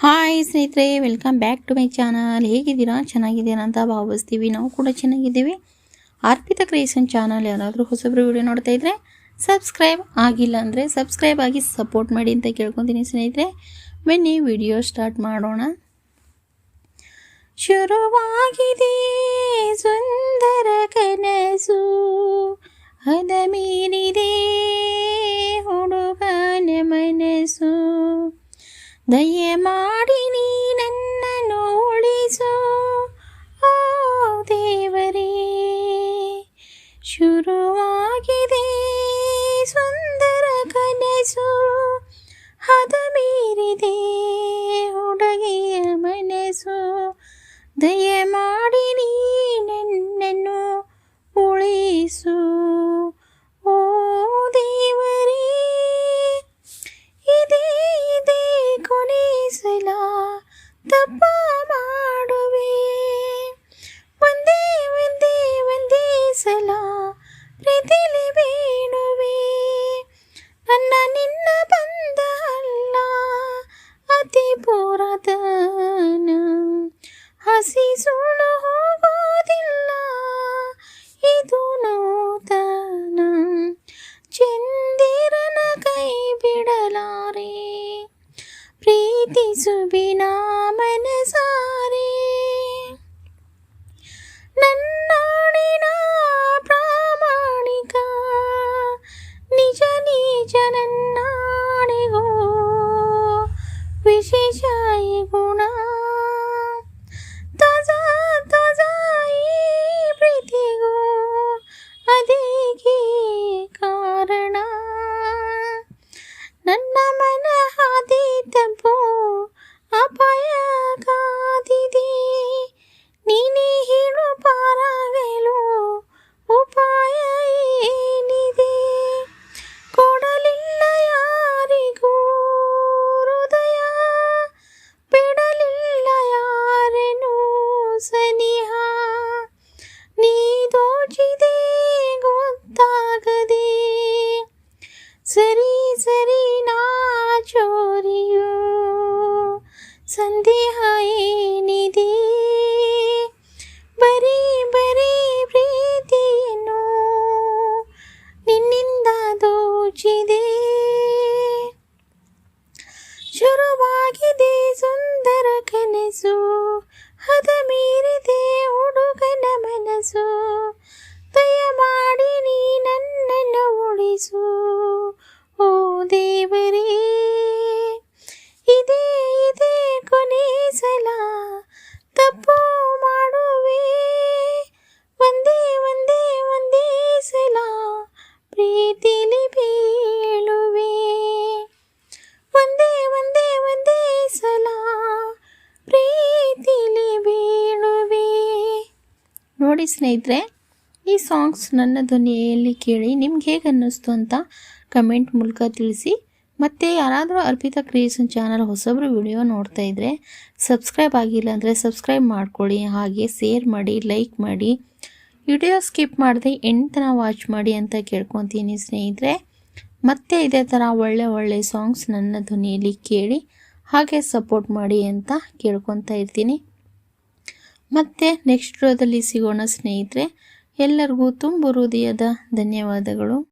Hi ಸ್ನೇಹಿತರೆ, welcome back to my channel. ಹೇಗಿದ್ದೀರಾ? ಚೆನ್ನಾಗಿದ್ದೀರಾ ಅಂತ ಭಾವಿಸ್ತೀವಿ. ನಾವು ಕೂಡ ಚೆನ್ನಾಗಿದ್ದೀವಿ. ಅರ್ಪಿತಾ ಕ್ರಿಯೇಷನ್ ಚಾನಲ್ ಯಾರಾದರೂ ಹೊಸಬ್ರು ವಿಡಿಯೋ ನೋಡ್ತಾ ಇದ್ರೆ ಸಬ್ಸ್ಕ್ರೈಬ್ ಆಗಿಲ್ಲ ಅಂದರೆ ಸಬ್ಸ್ಕ್ರೈಬ್ ಆಗಿ ಸಪೋರ್ಟ್ ಮಾಡಿ ಅಂತ ಕೇಳ್ಕೊತೀನಿ ಸ್ನೇಹಿತರೆ. ಬನ್ನಿ ವಿಡಿಯೋ ಸ್ಟಾರ್ಟ್ ಮಾಡೋಣ. ಶುರುವಾಗಿದೆ ಸುಂದರ ಕನಸು, ಹದ ಮೀರಿದೆ ಹುಡುಗನ ಮನಸ್ಸು, ದಯಮಾಡಿ ನೀ ನನ್ನನ್ನು ಉಳಿಸು ಓ ದೇವರೇ. ಶುರುವಾಗಿದೆ ಸುಂದರ ಕನಸು, ಹದ ಮೀರಿದೆ ಹುಡುಗಿಯ ಮನಸ್ಸು, ದಯಮಾಡಿ ನೀ ನನ್ನನ್ನು ಉಳಿಸು ಓ ದೇವರೇ. ಇದೇ ಇದೇ ಕೊನೆಸಲ ತಪ್ಪ ಮಾಡುವೆ, ಒಂದೇ ಒಂದೇ ಒಂದೇ ಸಲ ಪ್ರೀತಿಲಿ ಬೇಡುವೆ. ನನ್ನ ನಿನ್ನ ಬಂದ ಅಲ್ಲ ಅತಿ ಪುರಾತನ, ಹಸಿ ಸುಳ್ಳು ಹೋಗೋದಿಲ್ಲ ಇದು ನೂತನ. ಚಂದಿರನ ಕೈ ಬಿಡಲಾರೆ, ಪ್ರೀತಿಸುವಿನ ಮನಸಾರೆ. ನನ್ನಾಡಿನ ಪ್ರಾಮಾಣಿಕ, ನಿಜ ನಿಜ ನನ್ನಾಡಿಗೋ ವಿಶೇಷ ಈ ಗುಣ. ತಾಜಾ ತಾಜಾ ಈ ಪ್ರೀತಿಗೂ ಅದೇಗೆ ಕಾರಣ. ನನ್ನ ಮನ ಹಾದಿ ತಪ್ಪು ಅಪಾಯ ಕಾದಿದೆ, ನೀನೇ ಹೇಳು ಪಾರಾಗಲು ಉಪಾಯ ಏನಿದೆ. ಕೊಡಲಿಲ್ಲ ಯಾರಿಗೂ ಹೃದಯ, ಬಿಡಲಿಲ್ಲ ಯಾರನ್ನು ಸನಿಹ. ನೀ ದೋಚಿದೆ ಗೊತ್ತಾಗದೆ, ಸರಿ ಸರಿ ನಾ ಚೋರಿಯು. ಸಂದೇಹ ಏನಿದೆ, ಬರೀ ಬರೀ ಪ್ರೀತಿಯನ್ನು ನಿನ್ನಿಂದ ದೋಚಿದೆ. ಶುರುವಾಗಿದೆ ಸುಂದರ ಕನಸು, ಹದ ಮೀರಿದೆ ಹುಡುಗನ ಮನಸ್ಸು, ದಯಮಾಡಿ ನೀ ನನ್ನನ್ನು ಉಳಿಸು ಓ ದೇವರೇ. ಇದೇ ಇದೇ ಕೊನೆ ಸಲ ತಪ್ಪು ಮಾಡುವೆ, ಒಂದೇ ಒಂದೇ ಒಂದೇ ಸಲ ಪ್ರೀತಿಲಿ ಬೀಳುವೆ. ಒಂದೇ ಒಂದೇ ಒಂದೇ ಸಲ ಪ್ರೀತಿಲಿ ಬೀಳುವೆ. ನೋಡಿ ಸ್ನೇಹಿತರೆ, ಈ ಸಾಂಗ್ಸ್ ನನ್ನ ಧ್ವನಿಯಲ್ಲಿ ಕೇಳಿ ನಿಮ್ಗೆ ಹೇಗೆ ಅನ್ನಿಸ್ತು ಅಂತ ಕಮೆಂಟ್ ಮೂಲಕ ತಿಳಿಸಿ. ಮತ್ತು ಯಾರಾದರೂ ಅರ್ಪಿತಾ ಕ್ರಿಯೇಷನ್ ಚಾನಲ್ ಹೊಸಬ್ರು ವಿಡಿಯೋ ನೋಡ್ತಾ ಇದ್ದರೆ ಸಬ್ಸ್ಕ್ರೈಬ್ ಆಗಿಲ್ಲ ಅಂದರೆ ಸಬ್ಸ್ಕ್ರೈಬ್ ಮಾಡ್ಕೊಳ್ಳಿ, ಹಾಗೆ ಶೇರ್ ಮಾಡಿ, ಲೈಕ್ ಮಾಡಿ, ವಿಡಿಯೋ ಸ್ಕಿಪ್ ಮಾಡದೆ ಎಂಡ್ ತನಕ ವಾಚ್ ಮಾಡಿ ಅಂತ ಕೇಳ್ಕೊತೀನಿ ಸ್ನೇಹಿತರೆ. ಮತ್ತೆ ಇದೇ ಥರ ಒಳ್ಳೆ ಸಾಂಗ್ಸ್ ನನ್ನ ಧ್ವನಿಯಲ್ಲಿ ಕೇಳಿ ಹಾಗೆ ಸಪೋರ್ಟ್ ಮಾಡಿ ಅಂತ ಕೇಳ್ಕೊತಾ ಇರ್ತೀನಿ. ಮತ್ತೆ ನೆಕ್ಸ್ಟ್ ವಿಡಿಯೋದಲ್ಲಿ ಸಿಗೋಣ ಸ್ನೇಹಿತರೆ. ಎಲ್ಲರಿಗೂ ತುಂಬ ಹೃದಯದ ಧನ್ಯವಾದಗಳು.